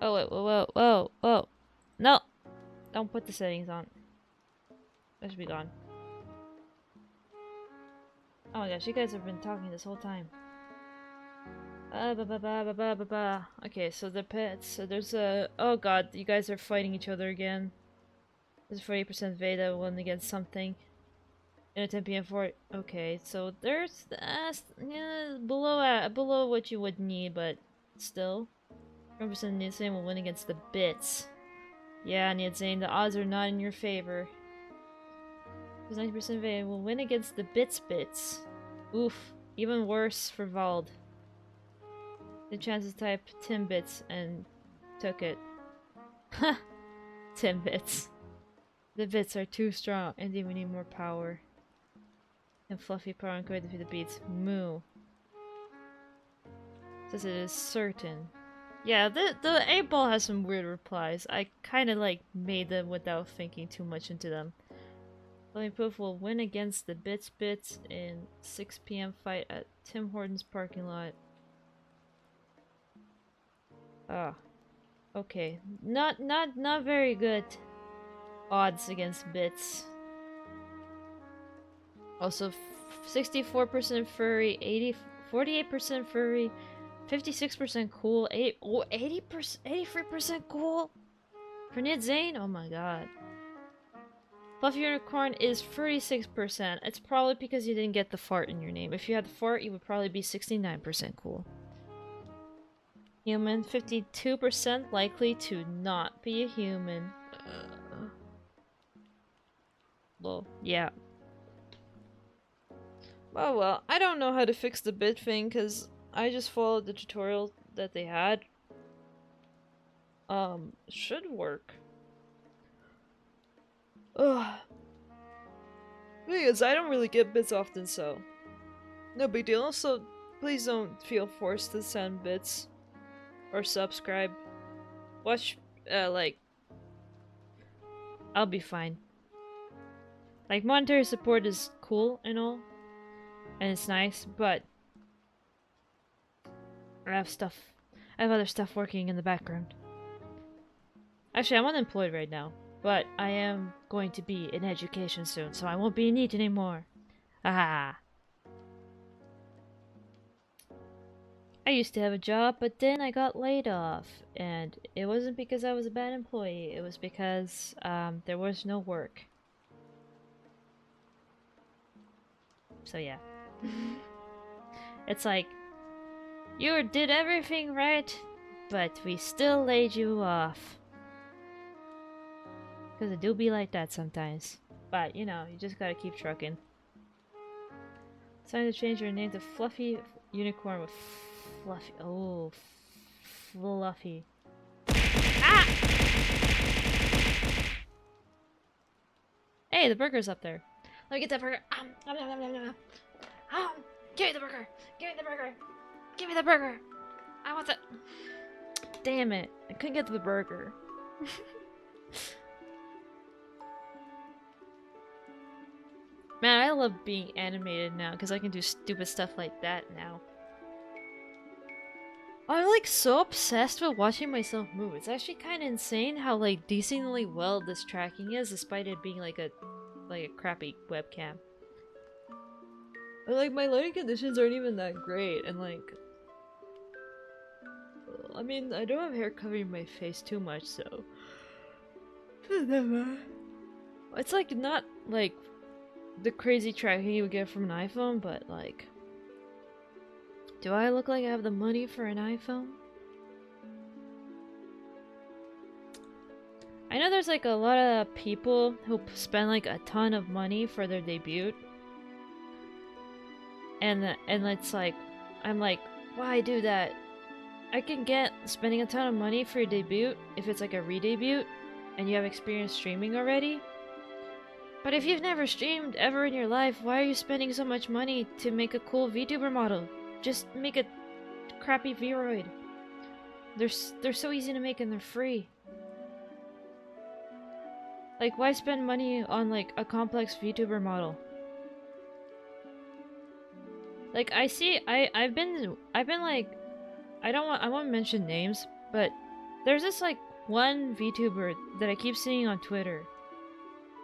Oh wait, whoa. No! Don't put the settings on. That should be gone. Oh my gosh, you guys have been talking this whole time. Okay, so the pets. So there's a. Oh god, you guys are fighting each other again. There's 40% Veda, one against something. In a 10 p.m. fort. Okay, so there's yeah, below what you would need, but still. 100% Nidzane will win against the bits. Yeah, Nidzane, the odds are not in your favor. 90% Veda will win against the bits. Oof, even worse for Vald. The chances typed 10 bits and took it. Ha! 10 bits. The bits are too strong and we need more power. And fluffy power and could defeat the beats. Moo. Says it is certain. Yeah, the 8-ball has some weird replies. I kinda like made them without thinking too much into them. Fluffy Poof will win against the bits in 6 p.m. fight at Tim Hortons parking lot. Ah. Okay. Not very good odds against bits. Also 64% furry, 48% furry, 56% cool, 83% cool for Nidzane. Oh my god. Fluffy Unicorn is 36%. It's probably because you didn't get the fart in your name. If you had the fart, you would probably be 69% cool. Human, 52% likely to not be a human. Well, yeah. Oh well, I don't know how to fix the bit thing because I just followed the tutorial that they had. Should work. Ugh. Because I don't really get bits often, so no big deal. Also, please don't feel forced to send bits or subscribe. Watch, like, I'll be fine. Like, monetary support is cool and all, and it's nice, but I have other stuff working in the background. Actually, I'm unemployed right now, but I am going to be in education soon, so I won't be in need anymore. Ah. I used to have a job, but then I got laid off, and it wasn't because I was a bad employee, it was because there was no work. So yeah. It's like, you did everything right, but we still laid you off. Because it do be like that sometimes. But, you know, you just gotta keep trucking. It's time to change your name to Fluffy Unicorn with Fluffy. Oh, Fluffy. Ah! Hey, the burger's up there. Let me get that burger. Give me the burger. Give me the burger. Give me the burger. I want the. Damn it! I couldn't get the burger. Man, I love being animated now because I can do stupid stuff like that now. I'm like so obsessed with watching myself move. It's actually kind of insane how like decently well this tracking is, despite it being like a crappy webcam. And, like, my lighting conditions aren't even that great, and like, I mean, I don't have hair covering my face too much, so it's like not like the crazy tracking you would get from an iPhone, but like, do I look like I have the money for an iPhone? I know there's like a lot of people who spend like a ton of money for their debut. And it's like, I'm like, why do that? I can get spending a ton of money for your debut if it's like a re-debut and you have experience streaming already. But if you've never streamed ever in your life, why are you spending so much money to make a cool VTuber model? Just make a crappy Vroid. They're so easy to make and they're free. Like, why spend money on like a complex VTuber model? Like, I've been like, I won't mention names, but there's this like one VTuber that I keep seeing on Twitter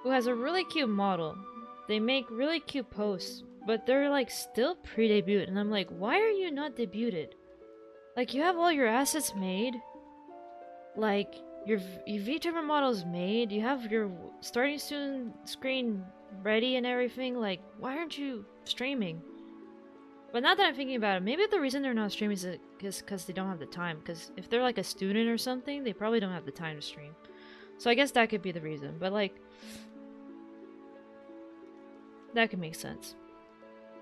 who has a really cute model. They make really cute posts, but they're like still pre-debut, and I'm like, why are you not debuted? Like, you have all your assets made, like your VTuber model's made, you have your starting soon screen ready and everything. Like, why aren't you streaming? But now that I'm thinking about it, maybe the reason they're not streaming is because they don't have the time. Because if they're like a student or something, they probably don't have the time to stream. So I guess that could be the reason. But like, that could make sense.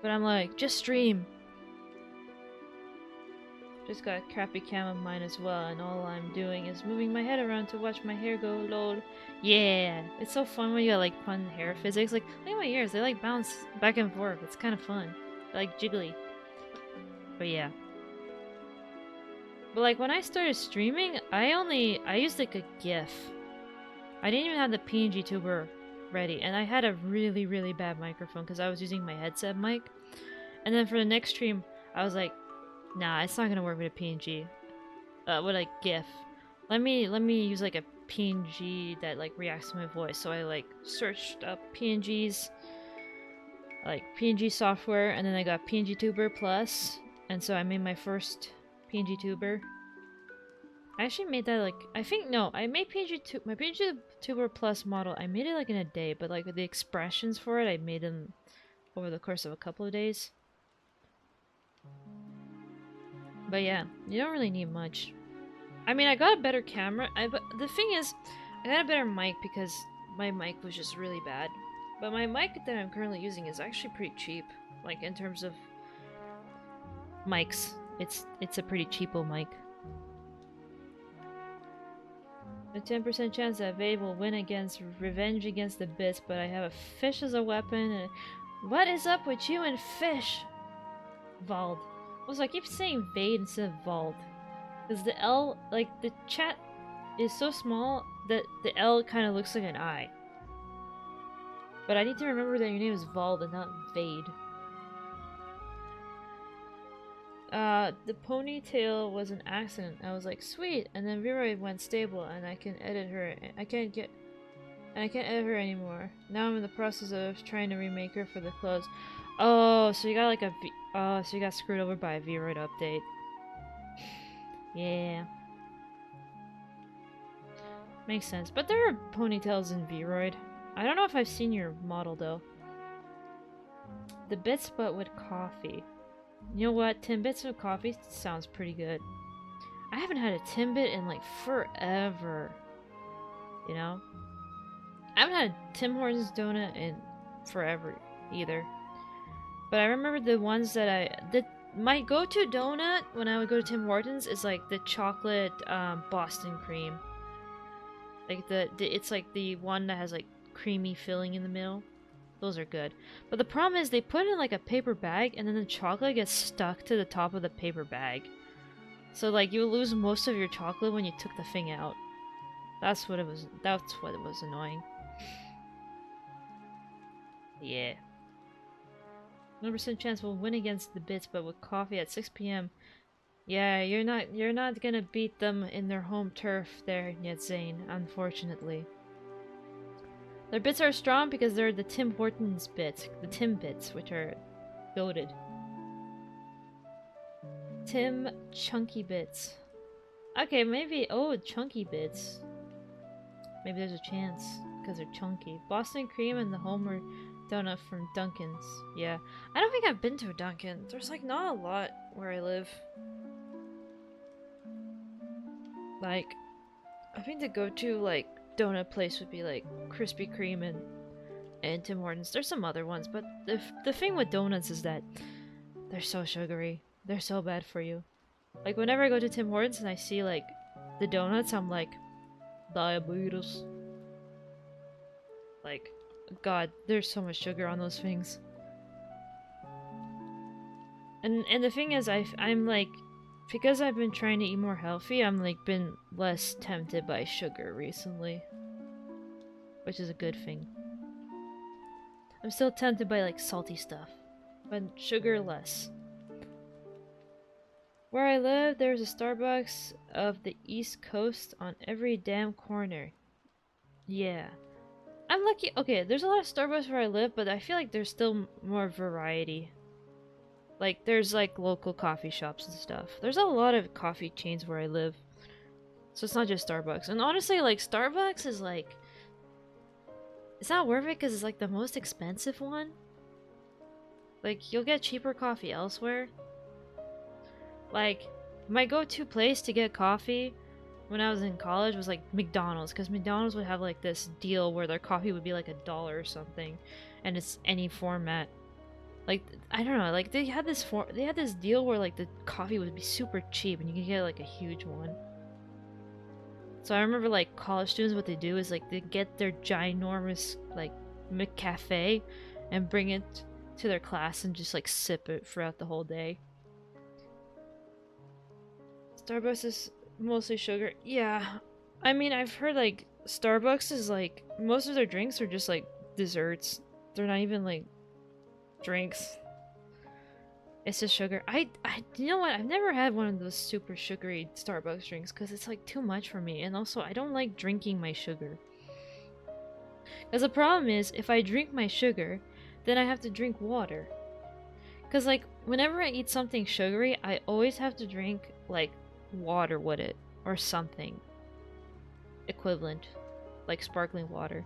But I'm like, just stream. Just got a crappy cam of mine as well, and all I'm doing is moving my head around to watch my hair go load. Yeah, it's so fun when you got like fun hair physics. Like, look at my ears, they like bounce back and forth. It's kind of fun. They're like jiggly. But yeah. But like when I started streaming, I used like a GIF. I didn't even have the PNG tuber ready, and I had a really, really bad microphone because I was using my headset mic. And then for the next stream, I was like, nah, it's not gonna work with a PNG. With like GIF. Let me use like a PNG that like reacts to my voice. So I like searched up PNGs, like PNG software, and then I got PNG Tuber Plus, and so I made my first PNG Tuber. I actually made that like, I made my PNG Tuber Plus model. I made it like in a day, but like the expressions for it, I made them over the course of a couple of days. But yeah, you don't really need much. I mean, I got a better camera. But the thing is, I got a better mic because my mic was just really bad. But my mic that I'm currently using is actually pretty cheap. Like, in terms of mics, it's a pretty cheapo mic. A 10% chance that Vade will win against Revenge against the Bits, but I have a fish as a weapon. And what is up with you and fish? Vald. Also, I keep saying Vade instead of Vald. Because the L, like, the chat is so small that the L kind of looks like an I. But I need to remember that your name is Vald and not Vade. The ponytail was an accident. I was like, sweet, and then Viroid went stable, and I can edit her. I can't edit her anymore. Now I'm in the process of trying to remake her for the clothes. Oh, so you got like so you got screwed over by a Viroid update. Yeah. Makes sense. But there are ponytails in Viroid. I don't know if I've seen your model though. The bits but with coffee. You know what? Timbits with coffee sounds pretty good. I haven't had a Timbit in like forever. You know? I haven't had a Tim Hortons donut in forever either. But I remember the ones that my go-to donut when I would go to Tim Hortons is like the chocolate Boston cream. Like it's like the one that has like creamy filling in the middle. Those are good. But the problem is they put it in like a paper bag and then the chocolate gets stuck to the top of the paper bag. So like you lose most of your chocolate when you took the thing out. That's what it was annoying. Yeah. 100% chance we'll win against the Bits, but with coffee at 6 p.m. Yeah, you're not gonna beat them in their home turf there, yet Zane, unfortunately. Their bits are strong because they're the Tim Hortons bits, the Tim bits, which are goated. Tim Chunky Bits. Okay, maybe, Chunky Bits. Maybe there's a chance, because they're chunky. Boston cream and the Homer donut from Dunkin's. Yeah. I don't think I've been to a Dunkin'. There's like not a lot where I live. Like, I think the go-to like donut place would be like Krispy Kreme and Tim Hortons. There's some other ones, but the thing with donuts is that they're so sugary. They're so bad for you. Like whenever I go to Tim Hortons and I see like the donuts, I'm like, diabetes. Like, God, there's so much sugar on those things. And the thing is, I'm like, because I've been trying to eat more healthy, I'm like been less tempted by sugar recently, which is a good thing. I'm still tempted by like salty stuff, but sugar less. Where I live, there's a Starbucks of the East Coast on every damn corner. Yeah. I'm lucky. Okay, there's a lot of Starbucks where I live, but I feel like there's still more variety. Like, there's like local coffee shops and stuff. There's a lot of coffee chains where I live. So it's not just Starbucks. And honestly, like, Starbucks is like... It's not worth it because it's like the most expensive one. Like, you'll get cheaper coffee elsewhere. Like, my go-to place to get coffee when I was in college was like McDonald's, because McDonald's would have like this deal where their coffee would be like $1 or something, and it's any format. Like, I don't know, like they had this deal where like the coffee would be super cheap and you could get like a huge one. So I remember like college students, what they do is like they get their ginormous like McCafe and bring it to their class and just like sip it throughout the whole day. Starbucks is mostly sugar. Yeah. I mean, I've heard like Starbucks is like most of their drinks are just like desserts. They're not even like drinks. It's just sugar. You know what? I've never had one of those super sugary Starbucks drinks because it's like too much for me. And also, I don't like drinking my sugar. Because the problem is, if I drink my sugar, then I have to drink water. Because like, whenever I eat something sugary, I always have to drink like water with it or something equivalent, like sparkling water,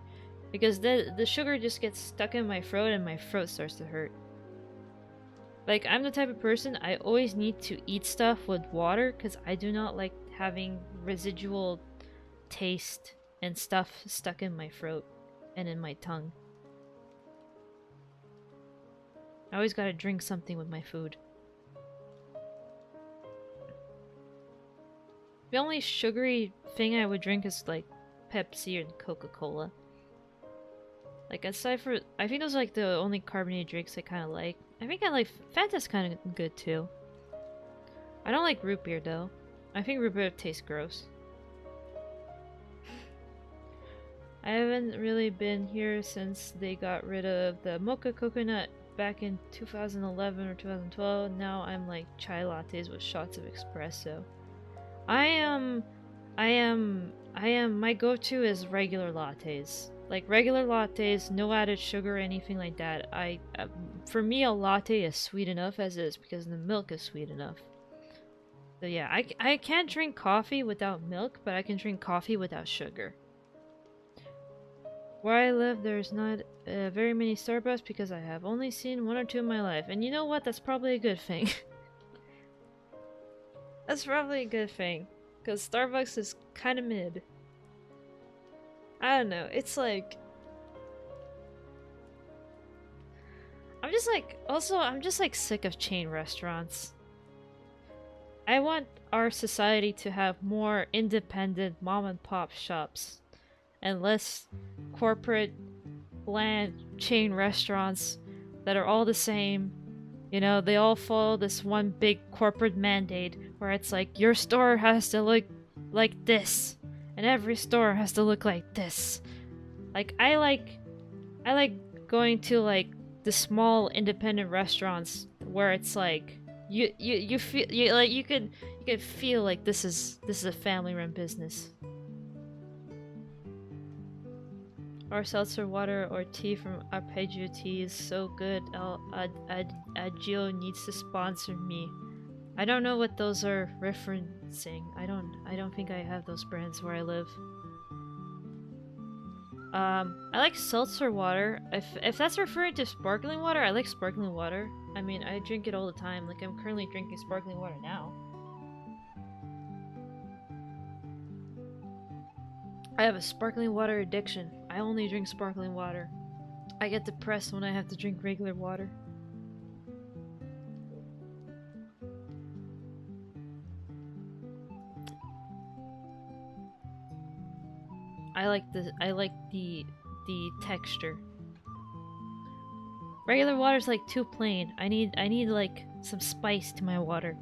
because the sugar just gets stuck in my throat and my throat starts to hurt. Like, I'm the type of person, I always need to eat stuff with water because I do not like having residual taste and stuff stuck in my throat and in my tongue. I always gotta drink something with my food. The only sugary thing I would drink is like Pepsi and Coca-Cola. Like, aside for, I think those are like the only carbonated drinks I kind of like. I think I like Fanta's kind of good too. I don't like root beer though. I think root beer tastes gross. I haven't really been here since they got rid of the mocha coconut back in 2011 or 2012. Now I'm like chai lattes with shots of espresso. My go-to is regular lattes. Like, regular lattes, no added sugar or anything like that. For me, a latte is sweet enough as is because the milk is sweet enough. So yeah, I can't drink coffee without milk, but I can drink coffee without sugar. Where I live, there's not very many Starbucks because I have only seen 1 or 2 in my life. And you know what? That's probably a good thing. That's probably a good thing, because Starbucks is kind of mid. I don't know, it's like... I'm just like sick of chain restaurants. I want our society to have more independent mom and pop shops and less corporate, bland chain restaurants that are all the same. You know, they all follow this one big corporate mandate where it's like, your store has to look like this, and every store has to look like this. Like, I like going to like the small independent restaurants where it's like you feel you could feel like this is a family-run business. Or seltzer water or tea from Arpeggio Tea is so good. Agio needs to sponsor me. I don't know what those are referencing. I don't think I have those brands where I live. I like seltzer water. If that's referring to sparkling water, I like sparkling water. I mean, I drink it all the time. Like, I'm currently drinking sparkling water now. I have a sparkling water addiction. I only drink sparkling water. I get depressed when I have to drink regular water. I like the texture. Regular water's like too plain. I need like some spice to my water.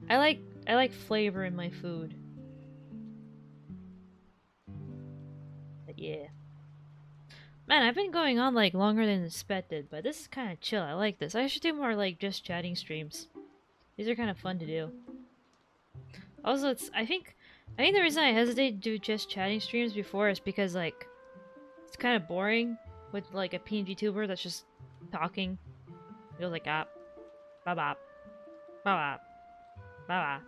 I like flavor in my food. But yeah. Man, I've been going on like longer than expected, but this is kind of chill. I like this. I should do more like just chatting streams. These are kind of fun to do. Also, I think the reason I hesitate to do just chatting streams before is because like it's kind of boring with like a PNG tuber that's just talking. It goes like bop, bop, bop, bop, bop.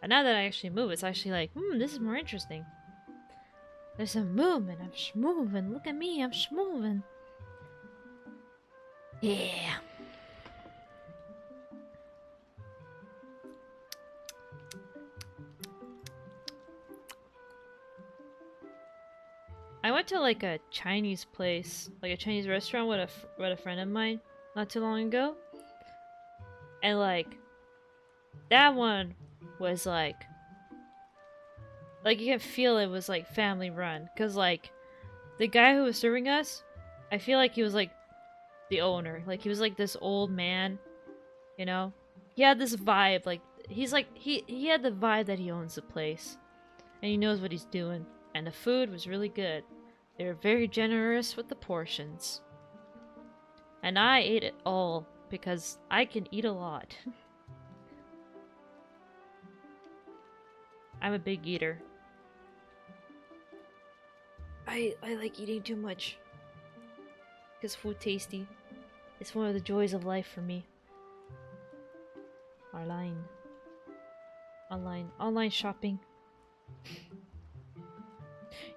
And now that I actually move, it's actually like, this is more interesting. There's some movement. I'm schmoving. Look at me. I'm schmoving. Yeah. I went to like a Chinese place, like a Chinese restaurant with a friend of mine not too long ago. And like that one was like you can feel it was like family run, cuz like the guy who was serving us, I feel like he was like the owner. Like he was like this old man, you know? He had this vibe, like he's like he had the vibe that he owns the place and he knows what he's doing, and the food was really good. They were very generous with the portions. And I ate it all because I can eat a lot. I'm a big eater. I like eating too much. Because food tasty. It's one of the joys of life for me. Online shopping.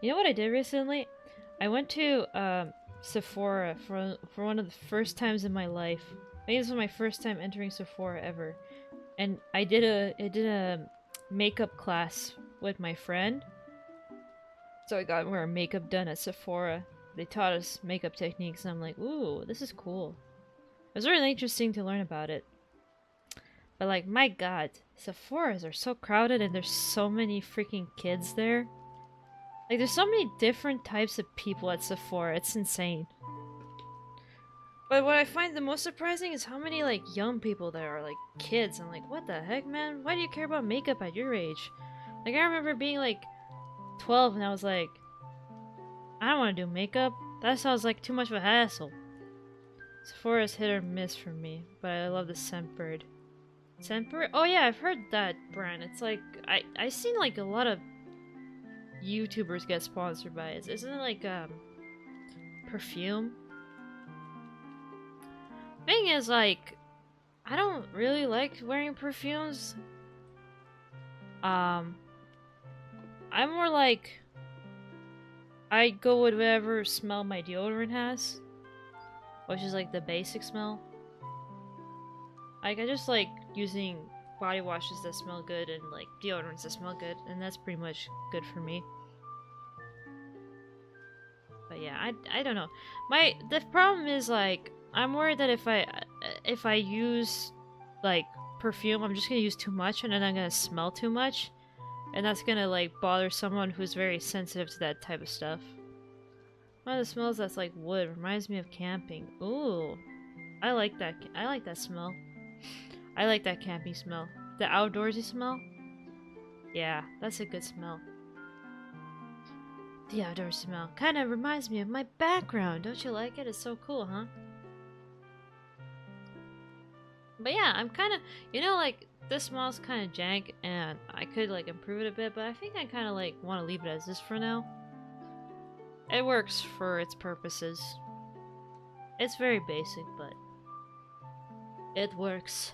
You know what I did recently? I went to Sephora for one of the first times in my life. I think this was my first time entering Sephora ever, and I did a makeup class with my friend. So I got our makeup done at Sephora. They taught us makeup techniques, and I'm like, ooh, this is cool. It was really interesting to learn about it. But like, my god, Sephoras are so crowded, and there's so many freaking kids there. Like, there's so many different types of people at Sephora, it's insane. But what I find the most surprising is how many, like, young people there are, like, kids. I'm like, what the heck, man? Why do you care about makeup at your age? Like, I remember being, like, 12 and I was like, I don't want to do makeup. That sounds like too much of a hassle. Sephora's hit or miss for me, but I love the Scentbird. Scentbird? Oh yeah, I've heard that brand. It's like, I've seen, like, a lot of YouTubers get sponsored by it. Isn't it like perfume? Thing is, like, I don't really like wearing perfumes. I'm more like I go with whatever smell my deodorant has, which is like the basic smell. Like, I just like using body washes that smell good and like deodorants that smell good, and that's pretty much good for me. But yeah, I don't know. The problem is, like, I'm worried that if I use like perfume, I'm just gonna use too much and then I'm gonna smell too much, and that's gonna like bother someone who's very sensitive to that type of stuff. One of the smells that's like wood reminds me of camping. Ooh, I like that. I like that smell. I like that camping smell. The outdoorsy smell? Yeah, that's a good smell. The outdoor smell kind of reminds me of my background. Don't you like it? It's so cool, huh? But yeah, I'm kind of, like, this smells kind of jank, and I could like improve it a bit, but I think I kind of like want to leave it as this for now. It works for its purposes. It's very basic, but it works.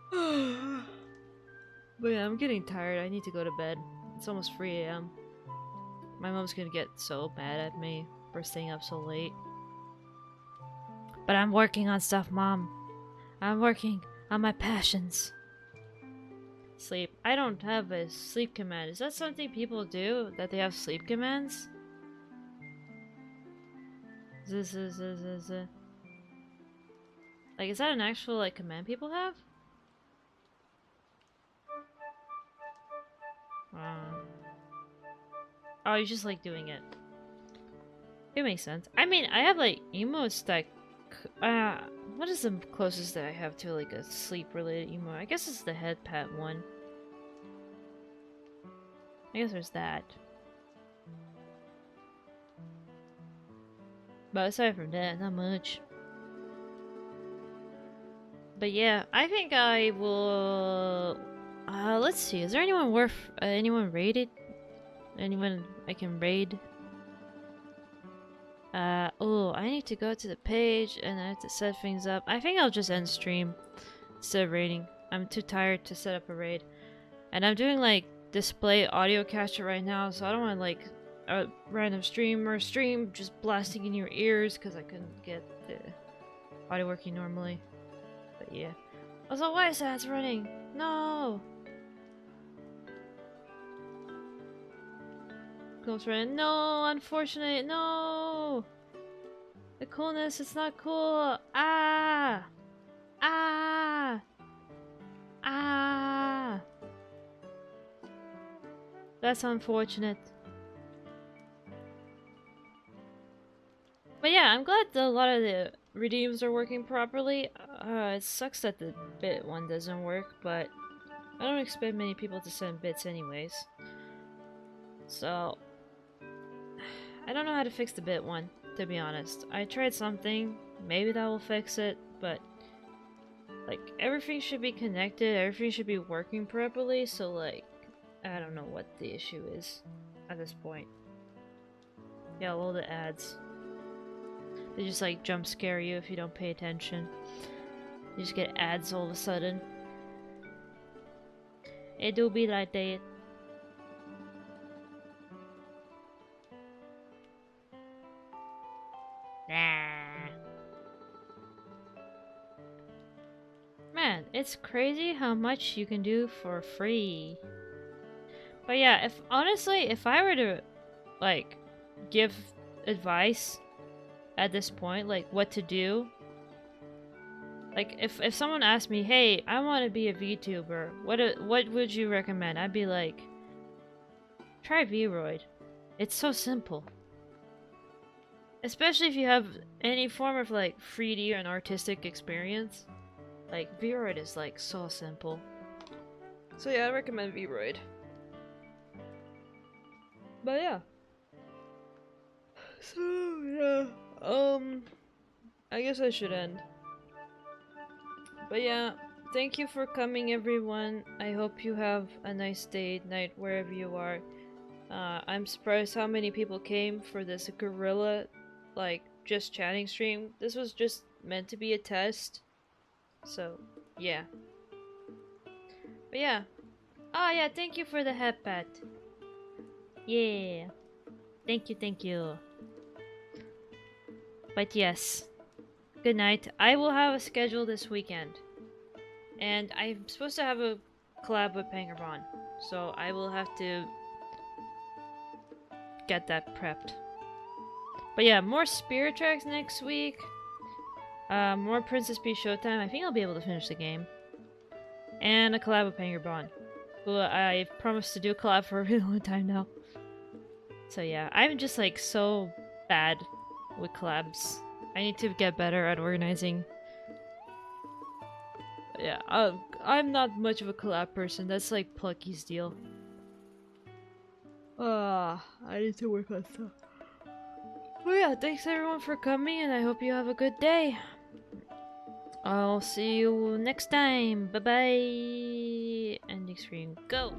But yeah, I'm getting tired. I need to go to bed. It's almost 3 a.m. My mom's gonna get so mad at me for staying up so late. But I'm working on stuff, Mom. I'm working on my passions. Sleep. I don't have a sleep command. Is that something people do? That they have sleep commands? Like, is that an actual, like, command people have? Oh, you just like doing it. It makes sense. I mean, I have like emotes that What is the closest that I have to like a sleep-related emote? I guess it's the head pat one. I guess there's that. But aside from that, not much. But yeah, I think I will... let's see, is there anyone worth... anyone raided? Anyone I can raid? Oh, I need to go to the page and I have to set things up. I think I'll just end stream instead of raiding. I'm too tired to set up a raid. And I'm doing like display audio capture right now, so I don't want like a random streamer stream just blasting in your ears because I couldn't get the audio working normally. But yeah. Also, why is that running? No! Close friend. No, unfortunate. No! The coolness, it's not cool. Ah! Ah! Ah! That's unfortunate. But yeah, I'm glad that a lot of the redeems are working properly. It sucks that the bit one doesn't work, but I don't expect many people to send bits anyways. So, I don't know how to fix the bit one, to be honest. I tried something, maybe that will fix it, but like everything should be connected, everything should be working properly, so like I don't know what the issue is at this point. Yeah, all the ads. They just like jump scare you if you don't pay attention. You just get ads all of a sudden. It do be like that. Nah. Man, it's crazy how much you can do for free. But yeah, if honestly, if I were to like give advice at this point, like what to do, like if someone asked me, "Hey, I want to be a VTuber. What would you recommend?" I'd be like, "Try Vroid. It's so simple." Especially if you have any form of like 3D and artistic experience. Like Vroid is like so simple. So yeah, I recommend Vroid. But yeah. So yeah. I guess I should end. But yeah, thank you for coming everyone. I hope you have a nice day, night, wherever you are. I'm surprised how many people came for this gorilla, like, just chatting stream. This was just meant to be a test. So, yeah. But yeah. Oh yeah, thank you for the headpad. Yeah. Thank you, thank you. But yes. Good night. I will have a schedule this weekend. And I'm supposed to have a collab with Pangerbon. So I will have to get that prepped. But yeah, more Spirit Tracks next week. More Princess Peach Showtime. I think I'll be able to finish the game. And a collab with Pangerbon. Who I've promised to do a collab for a really long time now. So yeah, I'm just like so bad with collabs. I need to get better at organizing. But yeah, I'm not much of a collab person. That's like Plucky's deal. I need to work on stuff. Well yeah, thanks everyone for coming and I hope you have a good day. I'll see you next time. Bye bye. Ending screen, go.